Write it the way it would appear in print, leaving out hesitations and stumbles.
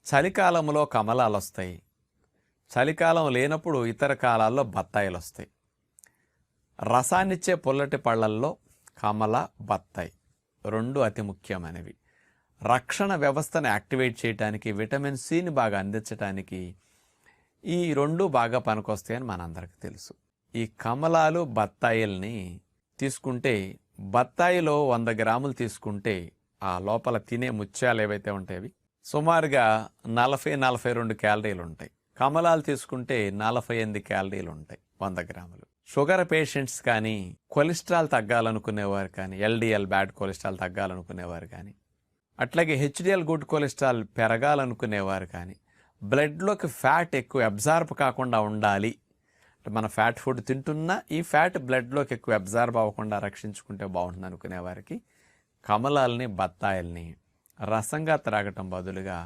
చలికాలంలో కమలాలు వస్తాయి. చలికాలం లేనప్పుడు ఇతర కాలాల్లో బత్తాయిలు వస్తాయి. రసాన్నిచ్చే పుల్లటి పళ్ళల్లో కమల, బత్తాయి రెండు అతి ముఖ్యమైనవి. రక్షణ వ్యవస్థను యాక్టివేట్ చేయడానికి, విటమిన్ సిని బాగా అందించడానికి ఈ రెండు బాగా పనికొస్తాయని మనందరికీ తెలుసు. ఈ కమలాలు, బత్తాయిల్ని తీసుకుంటే, బత్తాయిలో 100 గ్రాములు తీసుకుంటే ఆ లోపల తినే ముత్యాలు ఏవైతే ఉంటాయి సుమారుగా 40-42 క్యాలరీలు ఉంటాయి. కమలాలు తీసుకుంటే 48 క్యాలరీలు ఉంటాయి 100 గ్రాములు. షుగర్ పేషెంట్స్ కానీ, కొలెస్ట్రాల్ తగ్గాలనుకునేవారు కానీ, ఎల్డిఎల్ బ్యాడ్ కొలెస్ట్రాల్ తగ్గాలనుకునేవారు కానీ, అట్లాగే హెచ్డిఎల్ గుడ్ కొలెస్ట్రాల్ పెరగాలనుకునేవారు కానీ, బ్లడ్లోకి ఫ్యాట్ ఎక్కువ అబ్జార్బ్ కాకుండా ఉండాలి, మన ఫ్యాట్ ఫుడ్ తింటున్నా ఈ ఫ్యాట్ బ్లడ్లోకి ఎక్కువ అబ్జార్బ్ అవ్వకుండా రక్షించుకుంటే బాగుంటుంది అనుకునేవారికి కమలాల్ని, బత్తాయిల్ని రసంగా త్రాగటం బదులుగా